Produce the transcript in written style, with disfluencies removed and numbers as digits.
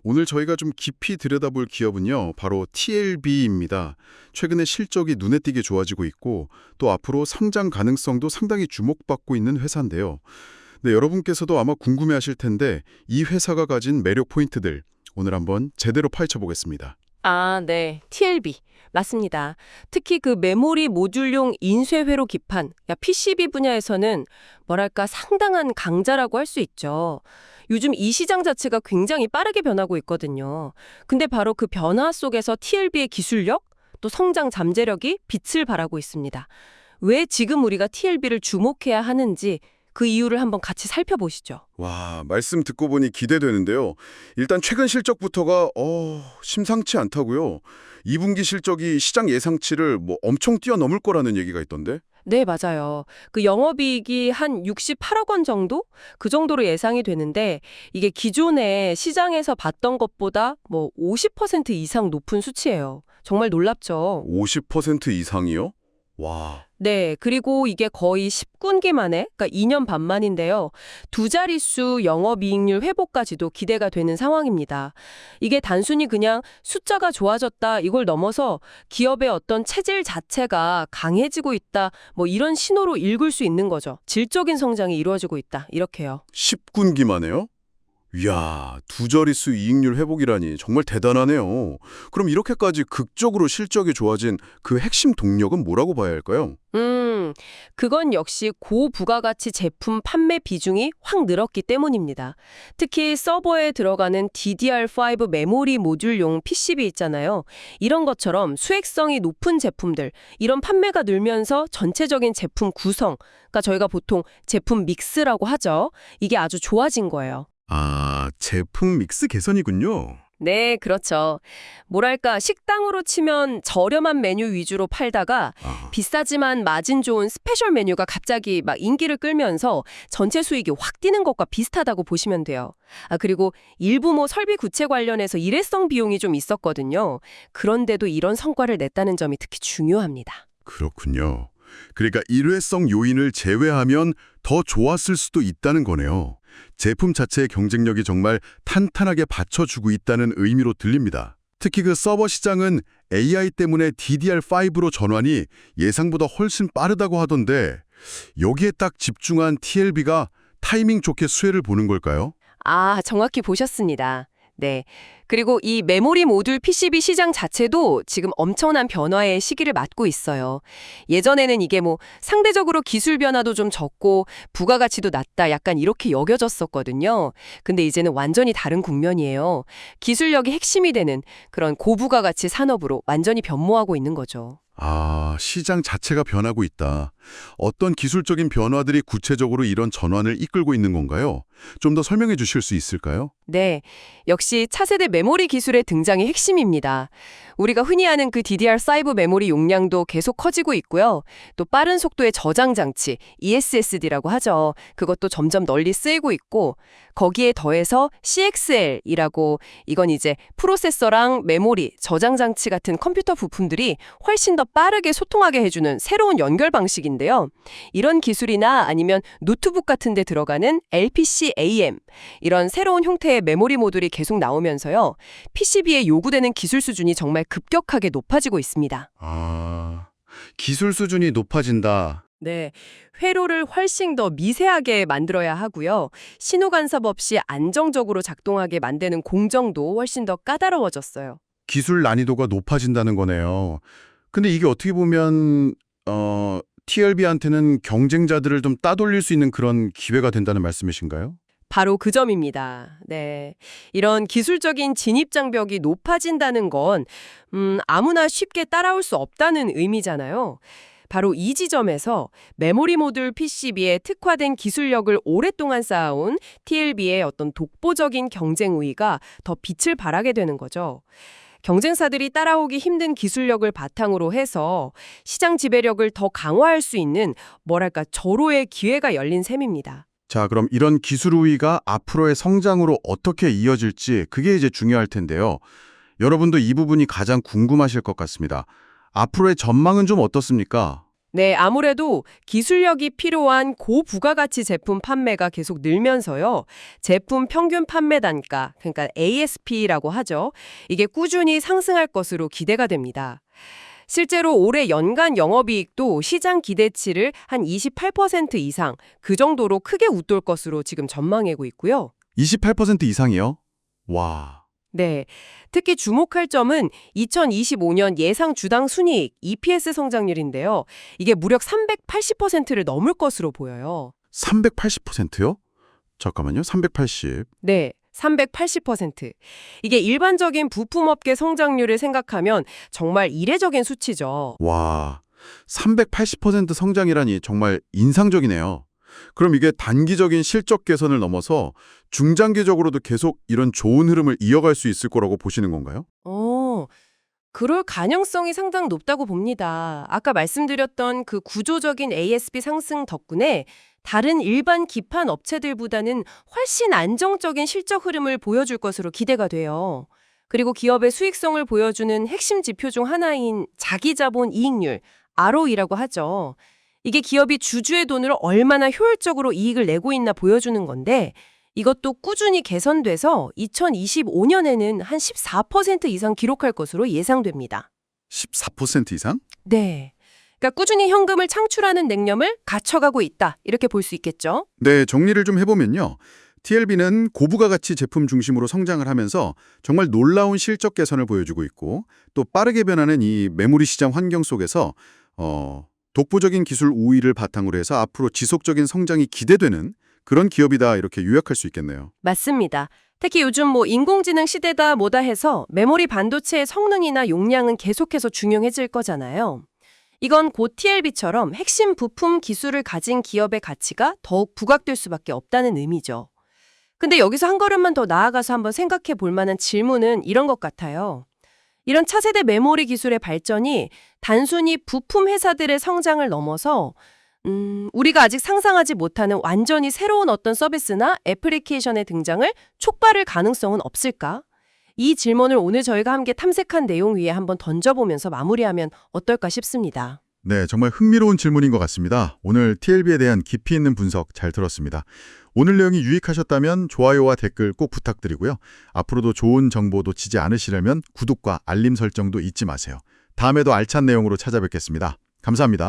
오늘 저희가 좀 깊이 들여다볼 기업은요, 바로 TLB입니다. 최근에 실적이 눈에 띄게 좋아지고 있고, 또 앞으로 성장 가능성도 상당히 주목받고 있는 회사인데요. 네, 여러분께서도 아마 궁금해하실 텐데, 이 회사가 가진 매력 포인트들, 오늘 한번 제대로 파헤쳐 보겠습니다. 아, 네. TLB. 맞습니다. 특히 그 메모리 모듈용 인쇄회로 기판, PCB 분야에서는 뭐랄까 상당한 강자라고 할 수 있죠. 요즘 이 시장 자체가 굉장히 빠르게 변하고 있거든요. 근데 바로 그 변화 속에서 TLB의 기술력, 또 성장 잠재력이 빛을 발하고 있습니다. 왜 지금 우리가 TLB를 주목해야 하는지 그 이유를 한번 같이 살펴보시죠. 와, 말씀 듣고 보니 기대되는데요. 일단 최근 실적부터가 심상치 않다고요. 2분기 실적이 시장 예상치를 엄청 뛰어넘을 거라는 얘기가 있던데. 네, 맞아요. 그 영업이익이 한 68억 원 정도? 그 정도로 예상이 되는데 이게 기존에 시장에서 봤던 것보다 50% 이상 높은 수치예요. 정말 놀랍죠. 50% 이상이요? 와. 네, 그리고 이게 거의 10분기 만에, 그러니까 2년 반 만인데요. 두 자릿수 영업이익률 회복까지도 기대가 되는 상황입니다. 이게 단순히 그냥 숫자가 좋아졌다 이걸 넘어서 기업의 어떤 체질 자체가 강해지고 있다, 이런 신호로 읽을 수 있는 거죠. 질적인 성장이 이루어지고 있다, 이렇게요. 10분기 만에요? 이야, 두 자릿수 이익률 회복이라니 정말 대단하네요. 그럼 이렇게까지 극적으로 실적이 좋아진 그 핵심 동력은 뭐라고 봐야 할까요? 그건 역시 고부가가치 제품 판매 비중이 확 늘었기 때문입니다. 특히 서버에 들어가는 DDR5 메모리 모듈용 PCB 있잖아요. 이런 것처럼 수익성이 높은 제품들, 이런 판매가 늘면서 전체적인 제품 구성, 그러니까 저희가 보통 제품 믹스라고 하죠. 이게 아주 좋아진 거예요. 아, 제품 믹스 개선이군요. 네, 그렇죠. 뭐랄까, 식당으로 치면 저렴한 메뉴 위주로 팔다가 비싸지만 마진 좋은 스페셜 메뉴가 갑자기 막 인기를 끌면서 전체 수익이 확 뛰는 것과 비슷하다고 보시면 돼요. 그리고 일부 설비 구체 관련해서 일회성 비용이 좀 있었거든요. 그런데도 이런 성과를 냈다는 점이 특히 중요합니다. 그렇군요. 그러니까 일회성 요인을 제외하면 더 좋았을 수도 있다는 거네요. 제품 자체의 경쟁력이 정말 탄탄하게 받쳐주고 있다는 의미로 들립니다. 특히 그 서버 시장은 AI 때문에 DDR5로 전환이 예상보다 훨씬 빠르다고 하던데 여기에 딱 집중한 TLB가 타이밍 좋게 수혜를 보는 걸까요? 정확히 보셨습니다. 네. 그리고 이 메모리 모듈 PCB 시장 자체도 지금 엄청난 변화의 시기를 맞고 있어요. 예전에는 이게 상대적으로 기술 변화도 좀 적고 부가가치도 낮다 약간 이렇게 여겨졌었거든요. 근데 이제는 완전히 다른 국면이에요. 기술력이 핵심이 되는 그런 고부가가치 산업으로 완전히 변모하고 있는 거죠. 시장 자체가 변하고 있다. 어떤 기술적인 변화들이 구체적으로 이런 전환을 이끌고 있는 건가요? 좀 더 설명해 주실 수 있을까요? 네, 역시 차세대 메모리 기술의 등장이 핵심입니다. 우리가 흔히 아는 그 DDR5 메모리 용량도 계속 커지고 있고요. 또 빠른 속도의 저장 장치, ESSD라고 하죠. 그것도 점점 널리 쓰이고 있고 거기에 더해서 CXL이라고 이건 이제 프로세서랑 메모리, 저장 장치 같은 컴퓨터 부품들이 훨씬 더 빠르게 소통하게 해주는 새로운 연결 방식인데요. 이런 기술이나 아니면 노트북 같은 데 들어가는 LPCAM, 이런 새로운 형태의 메모리 모듈이 계속 나오면서요. PCB에 요구되는 기술 수준이 정말 급격하게 높아지고 있습니다. 기술 수준이 높아진다. 네, 회로를 훨씬 더 미세하게 만들어야 하고요. 신호 간섭 없이 안정적으로 작동하게 만드는 공정도 훨씬 더 까다로워졌어요. 기술 난이도가 높아진다는 거네요. 근데 이게 어떻게 보면 TLB한테는 경쟁자들을 좀 따돌릴 수 있는 그런 기회가 된다는 말씀이신가요? 바로 그 점입니다. 네. 이런 기술적인 진입 장벽이 높아진다는 건 아무나 쉽게 따라올 수 없다는 의미잖아요. 바로 이 지점에서 메모리 모듈 PCB에 특화된 기술력을 오랫동안 쌓아온 TLB의 어떤 독보적인 경쟁 우위가 더 빛을 발하게 되는 거죠. 경쟁사들이 따라오기 힘든 기술력을 바탕으로 해서 시장 지배력을 더 강화할 수 있는 절호의 기회가 열린 셈입니다. 자, 그럼 이런 기술 우위가 앞으로의 성장으로 어떻게 이어질지 그게 이제 중요할 텐데요. 여러분도 이 부분이 가장 궁금하실 것 같습니다. 앞으로의 전망은 좀 어떻습니까? 네, 아무래도 기술력이 필요한 고부가가치 제품 판매가 계속 늘면서요. 제품 평균 판매 단가, 그러니까 ASP라고 하죠. 이게 꾸준히 상승할 것으로 기대가 됩니다. 실제로 올해 연간 영업이익도 시장 기대치를 한 28% 이상, 그 정도로 크게 웃돌 것으로 지금 전망하고 있고요. 28% 이상이요? 와. 네, 특히 주목할 점은 2025년 예상 주당 순이익 EPS 성장률인데요. 이게 무려 380%를 넘을 것으로 보여요. 380%요? 잠깐만요. 380. 네, 380%. 이게 일반적인 부품업계 성장률을 생각하면 정말 이례적인 수치죠. 와. 380% 성장이라니 정말 인상적이네요. 그럼 이게 단기적인 실적 개선을 넘어서 중장기적으로도 계속 이런 좋은 흐름을 이어갈 수 있을 거라고 보시는 건가요? 그럴 가능성이 상당 높다고 봅니다. 아까 말씀드렸던 그 구조적인 ASP 상승 덕분에 다른 일반 기판 업체들보다는 훨씬 안정적인 실적 흐름을 보여줄 것으로 기대가 돼요. 그리고 기업의 수익성을 보여주는 핵심 지표 중 하나인 자기자본 이익률, ROE라고 하죠. 이게 기업이 주주의 돈으로 얼마나 효율적으로 이익을 내고 있나 보여주는 건데 이것도 꾸준히 개선돼서 2025년에는 한 14% 이상 기록할 것으로 예상됩니다. 14% 이상? 네. 그러니까 꾸준히 현금을 창출하는 냉념을 갖춰가고 있다. 이렇게 볼 수 있겠죠. 네, 정리를 좀 해보면요. TLB는 고부가가치 제품 중심으로 성장을 하면서 정말 놀라운 실적 개선을 보여주고 있고 또 빠르게 변하는 이 메모리 시장 환경 속에서 독보적인 기술 우위를 바탕으로 해서 앞으로 지속적인 성장이 기대되는 그런 기업이다 이렇게 요약할 수 있겠네요. 맞습니다. 특히 요즘 인공지능 시대다 뭐다 해서 메모리 반도체의 성능이나 용량은 계속해서 중요해질 거잖아요. 이건 곧 TLB처럼 핵심 부품 기술을 가진 기업의 가치가 더욱 부각될 수밖에 없다는 의미죠. 근데 여기서 한 걸음만 더 나아가서 한번 생각해 볼 만한 질문은 이런 것 같아요. 이런 차세대 메모리 기술의 발전이 단순히 부품 회사들의 성장을 넘어서 우리가 아직 상상하지 못하는 완전히 새로운 어떤 서비스나 애플리케이션의 등장을 촉발할 가능성은 없을까? 이 질문을 오늘 저희가 함께 탐색한 내용 위에 한번 던져보면서 마무리하면 어떨까 싶습니다. 네, 정말 흥미로운 질문인 것 같습니다. 오늘 TLB에 대한 깊이 있는 분석 잘 들었습니다. 오늘 내용이 유익하셨다면 좋아요와 댓글 꼭 부탁드리고요. 앞으로도 좋은 정보 놓치지 않으시려면 구독과 알림 설정도 잊지 마세요. 다음에도 알찬 내용으로 찾아뵙겠습니다. 감사합니다.